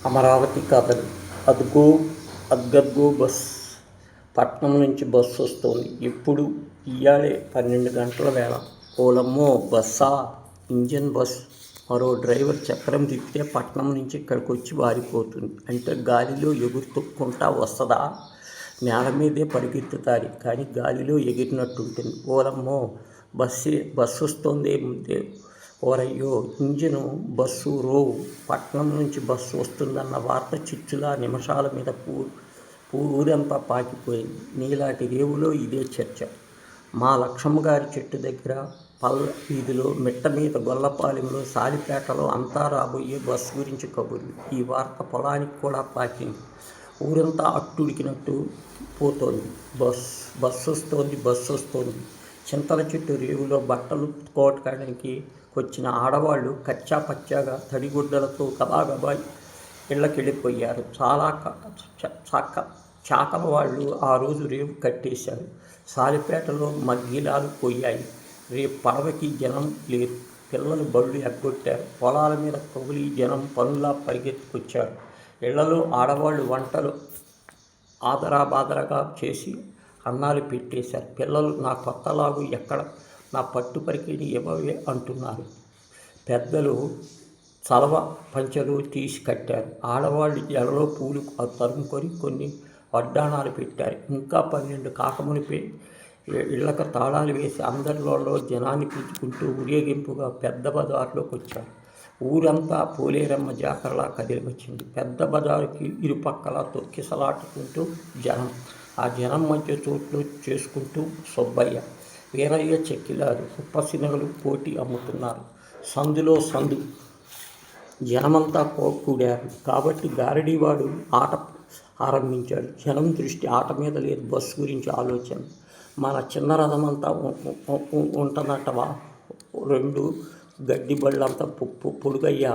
అమరావతి కథలు. అదుగో అద్గద్గో బస్. పట్నం నుంచి బస్సు వస్తోంది. ఎప్పుడు? ఇయ్యాలే 12 గంటల వేళ. ఓలమ్మో బస్సా? Engine bus. మరో డ్రైవర్ చక్రం తిప్పితే పట్నం నుంచి ఇక్కడికి వచ్చి వారిపోతుంది. అంటే గాలిలో ఎగురుతొక్కుంటా వస్తుందా? నేల మీదే పరిగెత్తుతారు కానీ గాలిలో ఎగిరినట్టుంటుంది. ఓలమ్మో బస్సు వస్తోందేముందే. ఓరయ్యో ఇంజను బస్సు రోవ్. పట్నం నుంచి బస్సు వస్తుందన్న వార్త చిచ్చులా నిమిషాల మీద ఊరంతా పాకిపోయింది. నీలాంటి రేవులో ఇదే చర్చ. మా లక్ష్మమ్మ గారి చెట్టు దగ్గర, పల్ల వీధిలో, మిట్ట మీద, గొల్లపాలెంలో, సాలిపేటలో అంతా రాబోయే బస్సు గురించి కబుర్లు. ఈ వార్త పొలానికి కూడా పాకింది. ఊరంతా అట్టుడికినట్టు పోతోంది. బస్సు వస్తోంది. చింతల చెట్టు రేవులో బట్టలు ఉతుక్కోవడానికి వచ్చిన ఆడవాళ్ళు కచ్చా పచ్చాగా తడిగుడ్డలతో గబాగబా ఇళ్ళకెళ్ళిపోయారు. చాలా చాకల వాళ్ళు ఆ రోజు రేవు కట్టేశారు. సాలిపేటలో మగ్గిలాలు పోయాయి. రేపు పడవకి జనం లేరు. పిల్లలు బళ్ళు ఎగ్గొట్టారు. పొలాల మీద కౌలి జనం పనులా పరిగెత్తుకొచ్చారు. ఇళ్లలో ఆడవాళ్ళు వంటలు ఆదరాబాదరగా చేసి అన్నాలు పెట్టేశారు. పిల్లలు నా కొత్తలాగు ఎక్కడ, నా పట్టు పరికిణి ఇవ్వవే అంటున్నారు. పెద్దలు చలవ పంచలు తీసి కట్టారు. ఆడవాళ్ళు జలలో పూలు తరుముకొని కొన్ని వడ్డాణాలు పెట్టారు. ఇంకా 12 కాకమునిపై ఇళ్లకు తాళాలు వేసి అందరిలో జనాన్ని పిలుచుకుంటూ ఊరేగింపుగా పెద్ద బజార్లోకి వచ్చారు. ఊరంతా పోలేరమ్మ జాతరలా కదిలి వచ్చింది. పెద్ద బజారుకి ఇరుపక్కల తొక్కిసలాటుకుంటూ జనం. ఆ జనం మధ్య చోట్లు చేసుకుంటూ సుబ్బయ్య, వీరయ్య చెక్కిలారు, ఉప్పసినగలు పోటీ అమ్ముతున్నారు. సందు జనమంతా కూడారు కాబట్టి గారడీవాడు ఆట ఆరంభించాడు. జనం దృష్టి ఆట మీద లేదు, బస్సు గురించి ఆలోచన. మన చిన్న రథమంతా ఉంటుందటవా? 2 గడ్డి బళ్ళంతా పొడుగయ్యా.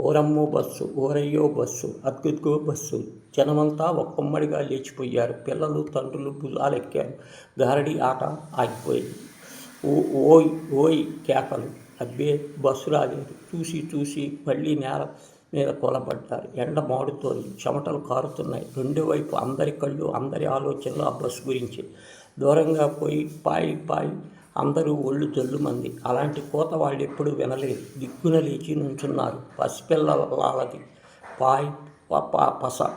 ఓరమ్మో బస్సు, ఓరయ్యో బస్సు, అద్గద్గో బస్సు. జనమంతా ఒక్కమ్మడిగా లేచిపోయారు. పిల్లలు తండ్రులు భుజాలెక్కారు. గారడీ ఆట ఆగిపోయింది. ఓయ్ కేకలు. అబ్బే బస్సు రాలేదు. చూసి మళ్ళీ నేల మీద కొలబడ్డారు. ఎండ మాడుతోంది. చెమటలు కారుతున్నాయి. రెండో వైపు అందరి కళ్ళు, అందరి ఆలోచనలు ఆ బస్సు గురించి. దూరంగా పోయి పాయి అందరూ ఒళ్ళు జల్లుమంది. అలాంటి కోత వాళ్ళు ఎప్పుడూ వినలేదు. దిగ్గున లేచి నుంచున్నారు. పసిపిల్లలది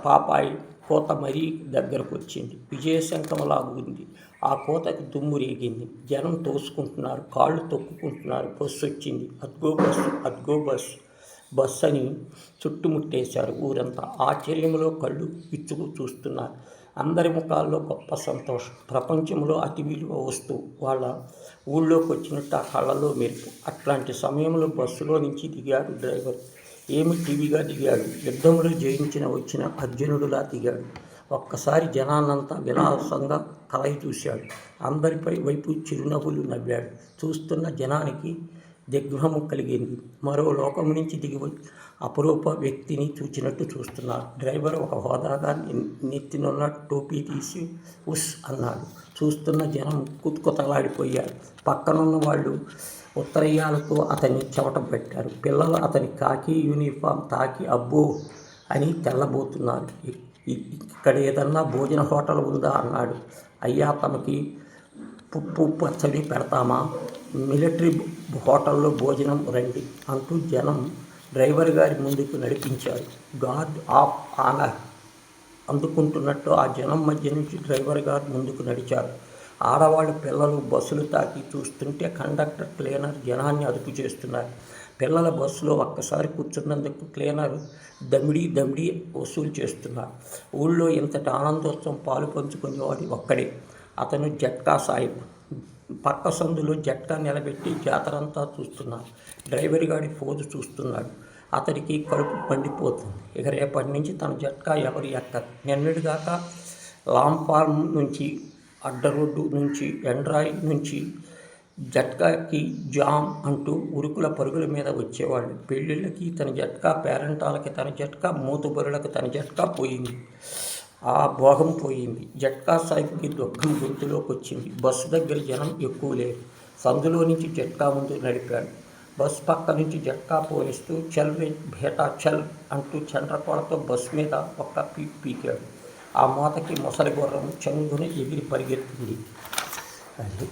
పాపాయి కోత మరీ దగ్గరకు వచ్చింది. విజయశంఖంలాగా ఉంది. ఆ కోతకి దుమ్ము రేగింది. జనం తోసుకుంటున్నారు, కాళ్ళు తొక్కుకుంటున్నారు. బస్సు వచ్చింది. అద్గో బస్ అని చుట్టుముట్టేశారు ఊరంతా. ఆశ్చర్యంలో కళ్ళు విచ్చుకు చూస్తున్నారు. అందరి ముఖాల్లో గొప్ప సంతోషం. ప్రపంచంలో అతి విలువ వస్తువు వాళ్ళ ఊళ్ళోకి వచ్చినట్టు ఆ కళ్ళలో మెరుపు. అట్లాంటి సమయంలో బస్సులో నుంచి దిగాడు డ్రైవర్. ఏమి టీవీగా దిగాడు. యుద్ధంలో వచ్చిన అర్జునుడులా దిగాడు. ఒక్కసారి జనాన్నంతా విలాసంగా కలయి చూశాడు. అందరిపై వైపు చిరునవ్వులు నవ్వాడు. చూస్తున్న జనానికి దిగ్భ్రమం కలిగింది. మరో లోకం నుంచి దిగి అపరూప వ్యక్తిని చూచినట్టు చూస్తున్నారు. డ్రైవర్ ఒక హోదాగా నెత్తినున్న టోపీ తీసి ఉస్ అన్నాడు. చూస్తున్న జనం కుతకుతలాడిపోయారు. పక్కనున్న వాళ్ళు ఉత్తరయ్యాలతో అతన్ని చెమట పెట్టారు. పిల్లలు అతని కాకి యూనిఫామ్ తాకి అబ్బో అని తెల్లబోతున్నారు. ఇక్కడ ఏదన్నా భోజన హోటల్ ఉందా అన్నాడు. అయ్యా తమకి పచ్చడి పెడతామా? మిలిటరీ హోటల్లో భోజనం రండి అంటూ జనం డ్రైవర్ గారి ముందుకు నడిపించారు. గార్డ్ ఆఫ్ ఆనర్ అందుకుంటున్నట్టు ఆ జనం మధ్య నుంచి డ్రైవర్ గారు ముందుకు నడిచారు. ఆడవాళ్ళు పిల్లలు బస్సులు తాకి చూస్తుంటే కండక్టర్, క్లీనర్ జనాన్ని అదుపు చేస్తున్నారు. పిల్లల బస్సులో ఒక్కసారి కూర్చున్నందుకు క్లీనర్ దమిడి వసూలు చేస్తున్నారు. ఊళ్ళో ఇంతటి ఆనందోత్సవం పాలు పంచుకునేవాడు ఒక్కడే. అతను జట్కా సాహిబ్. పక్క సందులో జట్కా నిలబెట్టి జాతరంతా చూస్తున్నారు. డ్రైవర్ గాడి ఫోజు చూస్తున్నాడు. అతడికి కడుపు పండిపోతుంది. ఇక రేపటి నుంచి తన జట్కా ఎవరు ఎక్కరు. నిన్నటిదాకా లాంఫార్మ్ నుంచి, అడ్డరోడ్డు నుంచి, ఎండ్రాయి నుంచి జట్కాకి జామ్ అంటూ ఉరుకుల పరుగుల మీద వచ్చేవాళ్ళు. పెళ్ళిళ్ళకి తన జట్కా, పేరెంటాలకి తన జట్కా, మూతుబరులకు తన జట్కా పోయింది. ఆ భోగం పోయింది. జట్కా సాహిబ్కి దుఃఖం గొంతులోకి వచ్చింది. బస్సు దగ్గర జనం ఎక్కువ లేరు. సందులో నుంచి జట్కా ముందు నడిపాడు. బస్ పక్క నుంచి జట్కా పోనిస్తూ చల్ రే భేటా చల్ అంటూ చండ్రకోళతో బస్ మీద ఒక్క పీక్ పీకాడు. ఆ మోతకి ముసలి గుర్రం చెంగున ఎగిరి పరిగెత్తింది. అది